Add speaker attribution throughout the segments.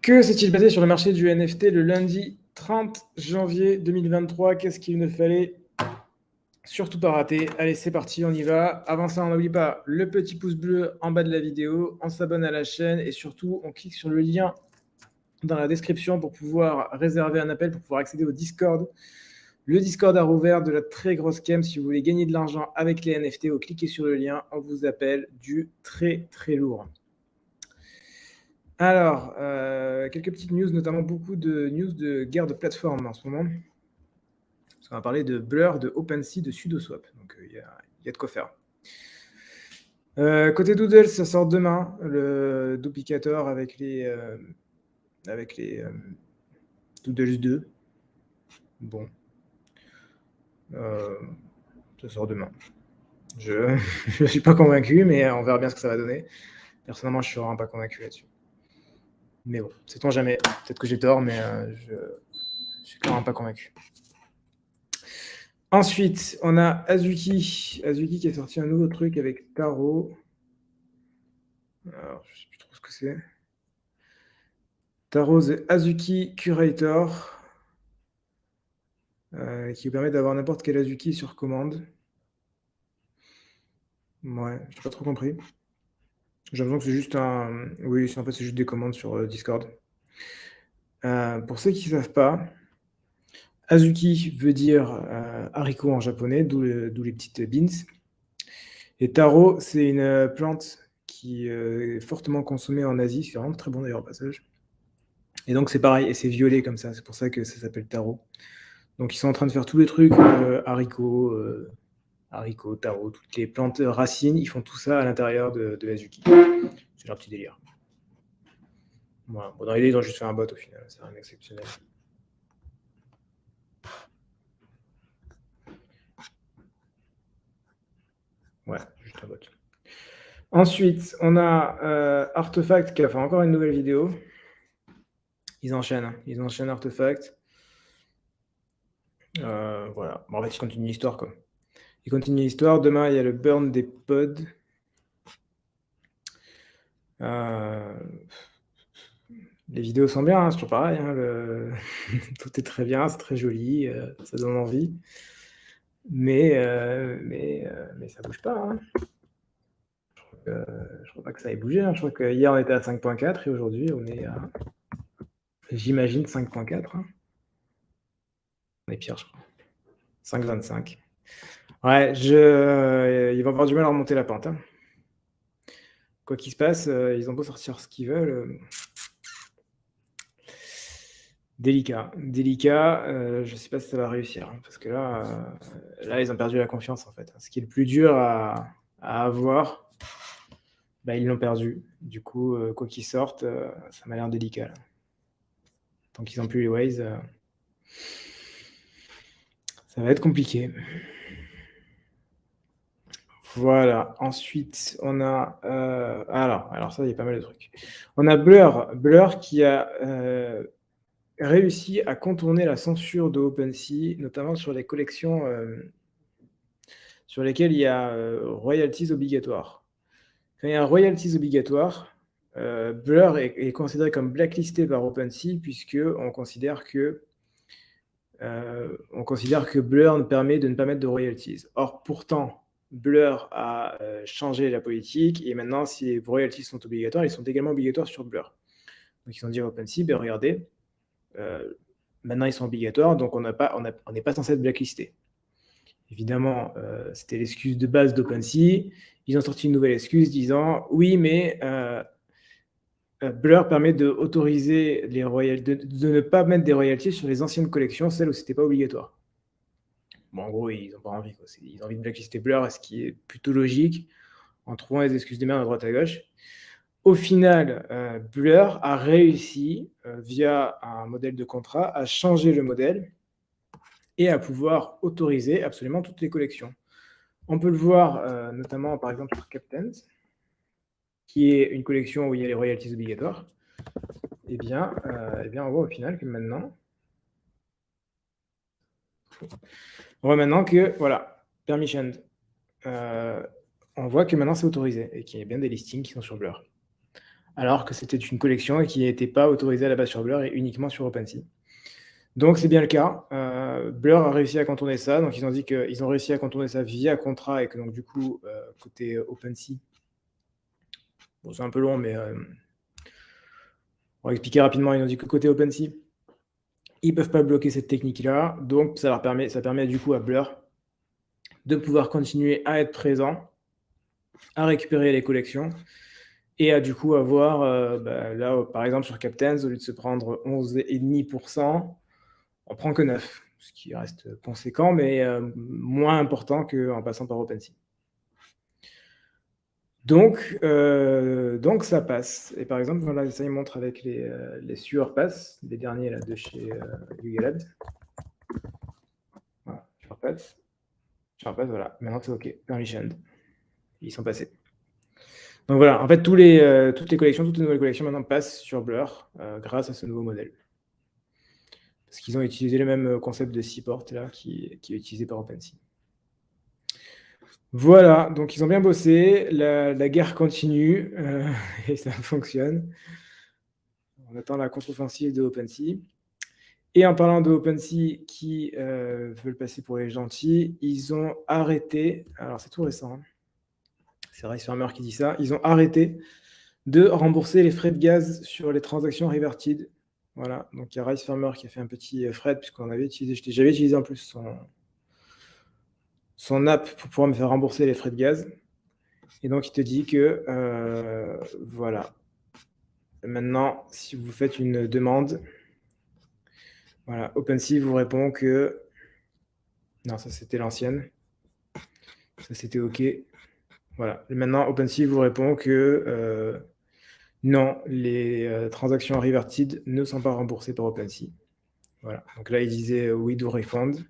Speaker 1: Que s'est-il passé sur le marché du NFT le lundi 30 janvier 2023? Qu'est-ce qu'il ne fallait surtout pas rater? Allez, c'est parti, on y va. Avant ça, on n'oublie pas le petit pouce bleu en bas de la vidéo, on s'abonne à la chaîne et surtout, on clique sur le lien dans la description pour pouvoir réserver un appel, pour pouvoir accéder au Discord. Le Discord a rouvert de la très grosse cam. Si vous voulez gagner de l'argent avec les NFT, vous cliquez sur le lien, on vous appelle du très très lourd. Alors, quelques petites news, notamment beaucoup de news de guerre de plateforme en ce moment. On va parler de Blur, de OpenSea, de SudoSwap. Donc, il y a de quoi faire. Côté Doodle, ça sort demain, le duplicator avec les Doodles 2. Bon. Ça sort demain. Je ne suis pas convaincu, mais on verra bien ce que ça va donner. Personnellement, je ne suis vraiment pas convaincu là-dessus. Mais bon, sait-on jamais. Peut-être que j'ai tort, mais je ne suis clairement pas convaincu. Ensuite, on a Azuki. Azuki qui a sorti un nouveau truc avec Taro. Alors, je ne sais plus trop ce que c'est. Taro The Azuki Curator. Qui vous permet d'avoir n'importe quel Azuki sur commande. Ouais, je n'ai pas trop compris. J'ai l'impression que c'est juste un... Oui, en fait, c'est juste des commandes sur Discord. Pour ceux qui ne savent pas, Azuki veut dire haricot en japonais, d'où les petites beans. Et taro, c'est une plante qui est fortement consommée en Asie. C'est vraiment très bon d'ailleurs au passage. Et donc c'est pareil, et c'est violet comme ça. C'est pour ça que ça s'appelle taro. Donc ils sont en train de faire tous les trucs haricots, taro, toutes les plantes racines. Ils font tout ça à l'intérieur de Azuki. C'est leur petit délire. Voilà. Bon, dans l'idée, ils ont juste fait un bot au final. C'est rien d'exceptionnel. Ouais, juste un bot. Ensuite, on a Artefact qui a fait encore une nouvelle vidéo. Ils enchaînent Artefact. Voilà. Bon, en fait, ils continuent l'histoire, quoi. Ils continuent l'histoire. Demain, il y a le burn des pods. Les vidéos sont bien, hein, c'est toujours pareil. Hein, tout est très bien, c'est très joli, ça donne envie. Mais ça bouge pas. Hein. Je crois pas que ça ait bougé. Hein. Je crois que hier, on était à 5.4 et aujourd'hui, on est à, j'imagine, 5.4. Hein. On est pire, je crois. 5,25. Ouais, ils vont avoir du mal à remonter la pente. Hein. Quoi qu'il se passe, ils ont beau sortir ce qu'ils veulent. Délicat. Je ne sais pas si ça va réussir. Hein, parce que là, ils ont perdu la confiance, en fait. Ce qui est le plus dur à avoir, bah, ils l'ont perdu. Du coup, quoi qu'ils sortent, ça m'a l'air délicat. Là. Tant qu'ils n'ont plus les Waze, ça va être compliqué. Voilà. Ensuite, on a... alors ça, il y a pas mal de trucs. On a Blur qui a réussi à contourner la censure de OpenSea, notamment sur les collections sur lesquelles il y a royalties obligatoires. Quand il y a un royalties obligatoire, Blur est considéré comme blacklisté par OpenSea puisqu'on considère que Blur permet de ne pas mettre de royalties. Or, pourtant, Blur a changé la politique et maintenant, si les royalties sont obligatoires, ils sont également obligatoires sur Blur. Donc, ils ont dit à OpenSea, ben, regardez, maintenant ils sont obligatoires, donc on n'est pas censé être blacklisté. Évidemment, c'était l'excuse de base d'OpenSea. Ils ont sorti une nouvelle excuse disant oui, mais Blur permet d'autoriser les de ne pas mettre des royalties sur les anciennes collections, celles où c'était pas obligatoire. Bon, en gros, ils n'ont pas envie. Quoi. Ils ont envie de blacklister Blur, ce qui est plutôt logique, en trouvant des excuses de merde à droite à gauche. Au final, Blur a réussi, via un modèle de contrat, à changer le modèle et à pouvoir autoriser absolument toutes les collections. On peut le voir notamment, par exemple, sur Captains, qui est une collection où il y a les royalties obligatoires. Eh bien, on voit au final que maintenant, voilà, permissioned. On voit que maintenant c'est autorisé et qu'il y a bien des listings qui sont sur Blur. alors que c'était une collection et qui n'était pas autorisée à la base sur Blur et uniquement sur OpenSea. Donc c'est bien le cas. Blur a réussi à contourner ça. Donc ils ont dit qu'ils ont réussi à contourner ça via contrat et que donc du coup, côté OpenSea, bon, c'est un peu long, mais pour expliquer rapidement, ils ont dit que côté OpenSea, ils peuvent pas bloquer cette technique-là. Donc ça permet du coup à Blur de pouvoir continuer à être présent, à récupérer les collections et à du coup avoir, là, par exemple sur Captains, au lieu de se prendre 11,5%, on prend que 9, ce qui reste conséquent, mais moins important qu'en passant par OpenSea. Donc ça passe. Et par exemple, voilà, ça, il montre avec les Sewer Pass, les derniers là, de chez Yuga Labs. Voilà, Sewer Pass. Sewer Pass, voilà. Maintenant, c'est OK. Permissioned. Ils sont passés. Donc voilà, en fait, toutes les collections, toutes les nouvelles collections maintenant passent sur Blur grâce à ce nouveau modèle. Parce qu'ils ont utilisé le même concept de seaport là, qui est utilisé par OpenSea. Voilà, donc ils ont bien bossé, la guerre continue et ça fonctionne. On attend la contre-offensive de OpenSea. Et en parlant de OpenSea qui veulent passer pour les gentils, ils ont arrêté, alors c'est tout récent, hein, c'est Ricefarmer qui dit ça, ils ont arrêté de rembourser les frais de gaz sur les transactions reverted. Voilà, donc il y a Ricefarmer qui a fait un petit thread puisqu'on avait utilisé, j'avais utilisé en plus son app pour pouvoir me faire rembourser les frais de gaz. Et donc il te dit que voilà, maintenant si vous faites une demande, voilà, OpenSea vous répond que non, ça c'était l'ancienne, ça c'était OK. Voilà, et maintenant OpenSea vous répond que non, les transactions reverted ne sont pas remboursées par OpenSea. Voilà, donc là ils disaient we do refund.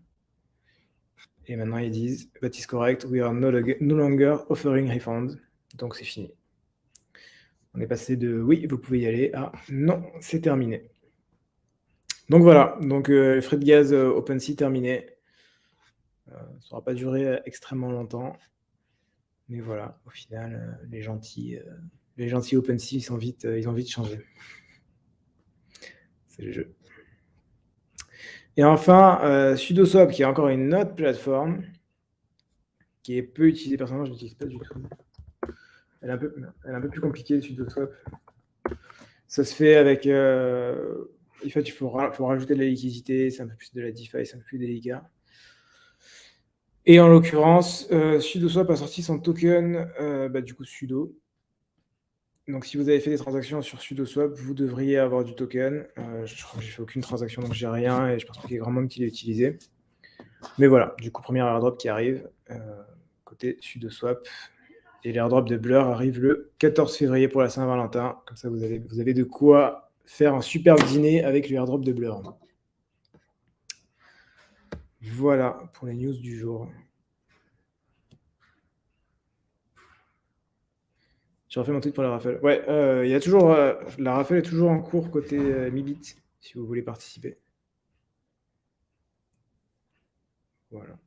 Speaker 1: Et maintenant, ils disent that is correct, we are no longer offering refund. Donc, c'est fini. On est passé de oui, vous pouvez y aller à non, c'est terminé. Donc voilà, donc les frais de gaz OpenSea terminés. Ça n'aura pas duré extrêmement longtemps. Mais voilà, au final, les gentils OpenSea, ils ont vite changé. C'est le jeu. Et enfin, SudoSwap, qui est encore une autre plateforme qui est peu utilisée. Personnellement, je ne l'utilise pas du tout. Elle est un peu plus compliquée, SudoSwap. Ça se fait avec. En fait, il faut rajouter de la liquidité, c'est un peu plus de la DeFi, c'est un peu plus délicat. Et en l'occurrence, SudoSwap a sorti son token, du coup Sudo. Donc si vous avez fait des transactions sur SudoSwap, vous devriez avoir du token. Je crois que j'ai fait aucune transaction, donc j'ai rien, et je pense pas qu'il y ait grand monde qui l'ait utilisé. Mais voilà, du coup, premier airdrop qui arrive, côté SudoSwap. Et l'airdrop de Blur arrive le 14 février pour la Saint-Valentin. Comme ça, vous avez de quoi faire un superbe dîner avec le airdrop de Blur. Voilà pour les news du jour. J'ai refait mon tweet pour la raffle. Ouais, il y a toujours, la raffle est toujours en cours côté Mibit, si vous voulez participer. Voilà.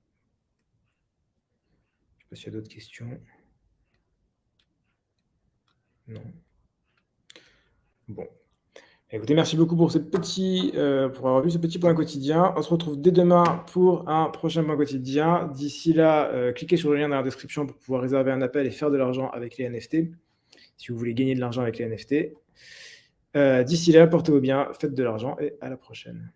Speaker 1: Je sais pas s'il y a d'autres questions. Non. Bon. Écoutez, merci beaucoup pour pour avoir vu ce petit point quotidien. On se retrouve dès demain pour un prochain point quotidien. D'ici là, cliquez sur le lien dans la description pour pouvoir réserver un appel et faire de l'argent avec les NFT, si vous voulez gagner de l'argent avec les NFT. D'ici là, portez-vous bien, faites de l'argent et à la prochaine.